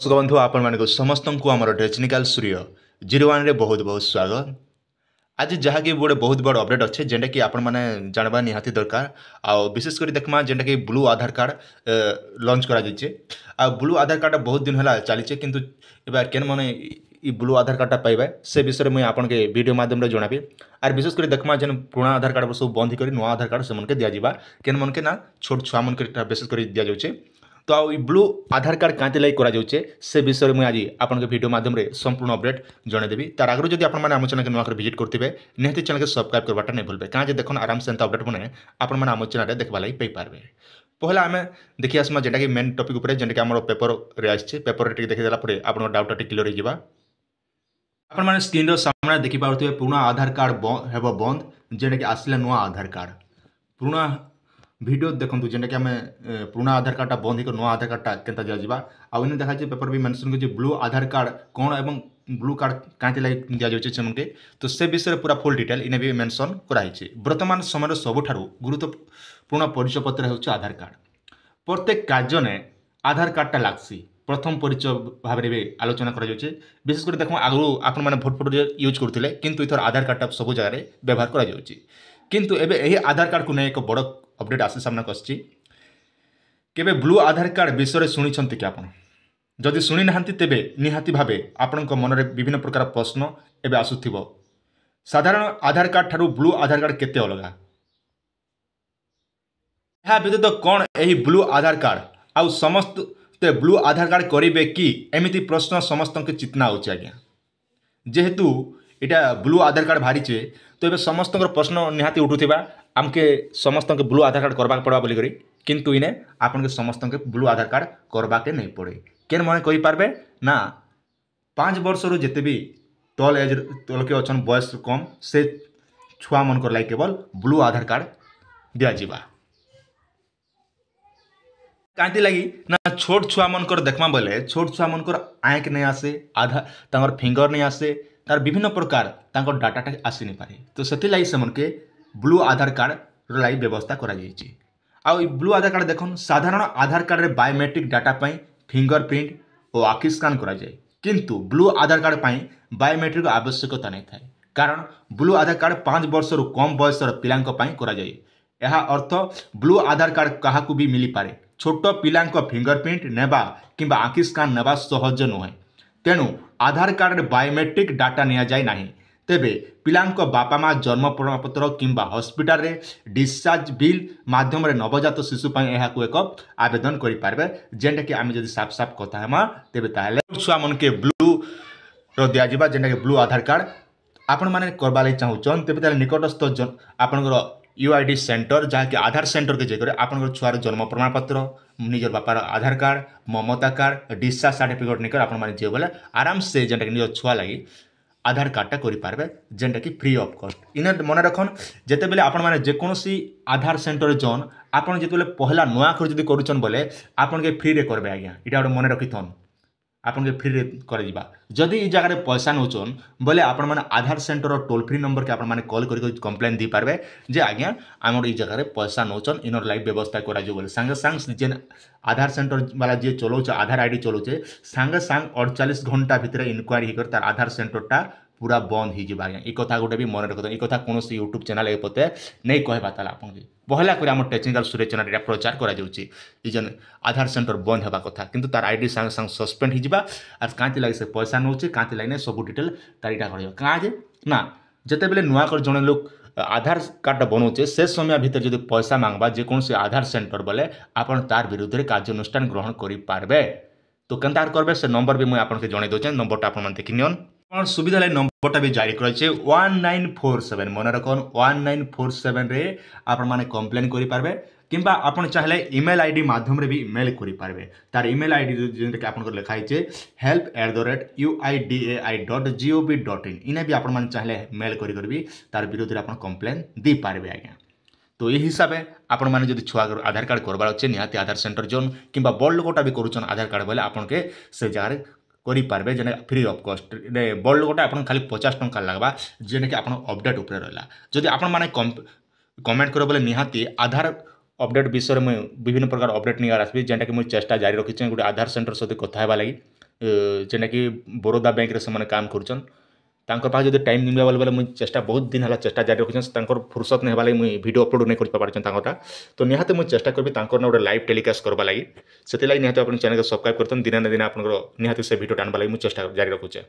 दर्शक बंधु आपण समस्त को आम टेक्निकाल सूर्य 01 रे बहुत बहुत स्वागत। आज जहाँकि गोटे बहुत बड़ अपडेट अच्छे जेनटा कि आपण मैंने जानवा निहाती दरकार। आ विशेषकर देखमा जेनटा कि ब्लू आधार कार्ड लॉन्च करा जाइए। आ ब्लू आधार कार्ड बहुत दिन है चलीचे किंतु एबार केन माने ई ब्लू आधार कार्डटा पाइबा से विषय में आपन के वीडियो माध्यम रे जणाबी। आर विशेषकर देखमा जेन पुराना आधार कार्ड सब बंद करी नया आधार कार्ड से मन के दिया जिबा केन मन के ना छोट छुआ मन के विशेषकर दिया जाउचे। तो आ ब्लू आधार कार्ड कांति लाइक करा जाउचे से विषय में आज आपन के वीडियो माध्यम रे संपूर्ण अपडेट जणे देबी। तार आगरो जदि आपन माने हम चैनल के नवा कर विजिट करथिबे निहति चैनल के सब्सक्राइब करबाटा नै भूलबे काजे देखन आराम से एंता अपडेट बने आपन माने हम चैनल रे देखबा लागि पई पारबे। पहला आमे देखि आसमा जेटा कि मेन टॉपिक ऊपर जेटा कि हमर पेपर रे आछे पेपर रे टिक देखि देला परे आपन डाउट टिक क्लियर हो जिबा। आपण माने स्क्रीन रो सामने देखि पाउथिबे पुराना आधार कार्ड हेबो बंद जेटा कि आसले नया आधार कार्ड पुराना वीडियो देखंतु जेटा कि हमें पुराना आधार कार्डटा बंद ही नया आधार कार्डटा केनता दिया जिबा। आ इने देखा जे पेपर भी मेंशन कर जे ब्लू आधार कार्ड कोन एवं ब्लू कार्ड कांति लाइ दिया जाउचे सेमके तो से विषय पूरा फुल डिटेल इने भी मेंशन कराइছে। वर्तमान समय सबुठारु गुरुत्वपूर्ण परिचय पत्र होउचे आधार कार्ड। प्रत्येक कार्य ने आधार कार्डटा लागसी प्रथम परिचय भाव में भी आलोचना करा जाउचे। विशेषकर देखो आगु आपण माने भोट फोटो यूज करथिले किंतु इथर आधार कार्डटा सब जगह रे व्यवहार करा जाउचे। किंतु एबे एही आधार कार्ड को नै एक बड़ अपडेट आसे सामना कछि। केबे ब्लू आधार कार्ड विषय शुणी कि आपण जदि शुणी नाहंती तेबे निहाती भावे आपणक मन में विभिन्न प्रकार प्रश्न एबे आसुथिबो। साधारण आधार कार्ड ठारू ब्लू आधार कार्ड केते अलगा यह व्यतीत कौन यही ब्लू आधार कार्ड आउ समस्त ब्लू आधार कार्ड करेंगे कि एमती प्रश्न समस्त के चितना होचे आज्ञा। जेहेतु इटा ब्लू आधार कार्ड बाहरी तो ये समस्त प्रश्न निहाती उठुवा आमके समस्त के ब्लू आधार कार्ड करवा पड़ा बोली किंतु इने आपन के समस्त के ब्लू आधार कार्ड करवा के नहीं पड़े केन मन कहि पारबे ना 5 वर्ष रु जेते भी तल एज तल के अछन बयस कम से छुआ मन कर लाई केवल ब्लू आधार कार्ड दिया जिबा। कांति लगी ना छोट छुआ मनकर देखमा बोले छोट छुआ मनकर आँख नहीं आसे आधा तांगर फिंगर नहीं आसे तार विभिन्न प्रकार तांकर डाटा आसी नहीं पारे तो से लगी से मन के ब्लू आधार कार्ड लाई व्यवस्था करा जाइए। आउ ब्लू आधार कार्ड देखन साधारण आधार कार्ड रे बायोमेट्रिक डाटा पाई फिंगरप्रिंट और आखि स्कान करा जाए किंतु ब्लू आधार कार्ड पाई बायोमेट्रिक आवश्यकता नहीं थाए कारण ब्लू आधार कार्ड 5 वर्ष रु कम बयसर पिलांक पाई करा जाए। यह अर्थ ब्लू आधार कार्ड काहाकू भी मिली पारे छोट पिलांक फिंगरप्रिंट नेबा किंबा आखि स्कान नेबा सहज नुहे तेणु आधार कार्ड बायोमेट्रिक डाटा निया जाए नाही। तेबे पिलांक बापा माँ जन्म प्रमाणपत्र किंबा हॉस्पिटल रे डिस्चार्ज बिल माध्यम रे नवजात शिशु पाई यह एक आवेदन करि पारबे जेंटा कि आमे जदि साफ साफ कथा हेमा तेबे ताले छुआ मन के ब्लू रो दिया जिबा जेंटा कि ब्लू आधार कार्ड आपण माने करबा lai चाहूचन तेबे ताले निकटस्थ आपनकर यूआईडी सेंटर जहाँ कि आधार सेंटर के जगह आपन छुआर जन्म प्रमाणपत्र निजर बापार आधार कार्ड ममता कार्ड डिस्चार्ज सर्टिफिकेट निकर आपण माने जे बोले आराम से जेंटा कि निजर छुआ लगी आधार कार्डटा करि पारबे जेंटा कि फ्री ऑफ कॉस्ट। इने मन रखन जेते बेले आपण माने जेकोसी आधार सेंटर जन आपण जेते बेले पहला नुआ कर जदि करूचन बोले आपण के फ्री रे करबे आज्ञा इटा गोटे मन रखिथन आपन के फ्री रे कर जिबा। जदि ई जगह रे पैसा नौचन बोले आपण माने आधार सेंटर टोल फ्री नंबर के आपण माने कॉल करि कंप्लेन दी पारबे जे आज्ञा हमर ई जगह रे पैसा नौचन इनर लाइव व्यवस्था करा जो बोले संगे संग जेन आधार सेंटर वाला जे चलोचे आधार आईडी चलोचे संगे संग 48 घंटा भितर इनक्वारी कर तार आधार सेंटरटा पूरा बंद हो जाए। ये कथा गोटे भी मन रखते कथा कौन यूट्यूब चैनल ए पते नहीं कहबा ताला आपन पहला कर टेक्निकल सूर्य चैनल प्रचार करा जाउची जन आधार सेंटर बंद होगा कथा किंतु तार आईडी संग संग सस्पेंड हो जाबा आर कांति लगे से पैसा नौचे कांति लगे सब डिटेल तार इटा कर कहाँ जे ना जिते बेले नुआ कर जड़े लोग आधार कार्ड बनाऊे से समय भितर जब पैसा मांगबा जेकोसी आधार सेंटर बोले आपन तार विरुद्ध में कार्यानुष्ठान ग्रहण करें तो केन्ता करबे से नंबर भी मुझे आपके जन दूचे नंबरटा आप देखी नियन सुविधा लगे नंबरटा भी जारी कर 1947 मन रखन 1947 रे आपण माने कंप्लेन करि पारबे किंबा आपण चाहले ईमेल आईडी माध्यम रे भी मेल करि पारबे तार ईमेल आईडी जेंटा कि आपन लिखा है help@uidai.gov.in इने भी आपण माने चाहले मेल करि भी तार विरुद्ध रे आपण कंप्लेन दी पारबे आज्ञा। तो ये हिसाब से आपण मैंने जब छुआ आधार कार्ड करवार अच्छे निहाती आधार सेंटर जोन किंबा बड़ लोकटा भी करुचन आधार कार्ड बोले आपन के से जगह करें जेने फ्री ऑफ कॉस्ट बड़ लोकटा आपन खाली 50 टंका लगवा जेने कि आपन अपडेट ऊपर रहा जदि आपण माने कमेंट कर बोले निहाती आधार अपडेट विषय में विभिन्न प्रकार अपडेट नहीं आसबी जेनटा कि मुझे चेष्टा जारी रखी गोटे आधार सेंटर सहित कथा लगी ଯେନ୍ଟାକି ବରୋଦା ବ୍ୟାଙ୍କରେ ସେମାନେ କାମ କରୁଛନ୍ ତାଙ୍କର ପାଖେ ଯଦି ଟାଇମ୍ ମିଳିବା ବେଲେ ମୁଇଁ ଚେଷ୍ଟା ବହୁତ ଦିନ ହେଲା ଚେଷ୍ଟା ଜାରି ରଖିଛନ୍ ତାଙ୍କର ଫୁର୍ସତ ନାଇଁ ହେବା ଲାଗି ମୁଇଁ ଭିଡ଼ିଓ ଅପଲୋଡ଼ ନାଇଁ କରି ପାରୁଛନ୍ ତାଙ୍କରଟା ତ ନିହାତି ମୁଇଁ ଚେଷ୍ଟା କରିବି ତାଙ୍କର ଗୋଟେ ଲାଇଭ୍ ଟେଲିକାଷ୍ଟ କରବା ଲାଗି ସେଥିଲାଗି ନିହାତି ଆପଣ ଚ୍ୟାନେଲକୁ ସବସ୍କ୍ରାଇବ୍ କରିଥାନ୍ ଦିନେ ନା ଦିନେ ଆପଣଙ୍କର ନିହାତି ସେ ଭିଡ଼ିଓଟା ଆଣବା ଲାଗି ମୁଁ ଚେଷ୍ଟା ଜାରି ରଖୁଛେ।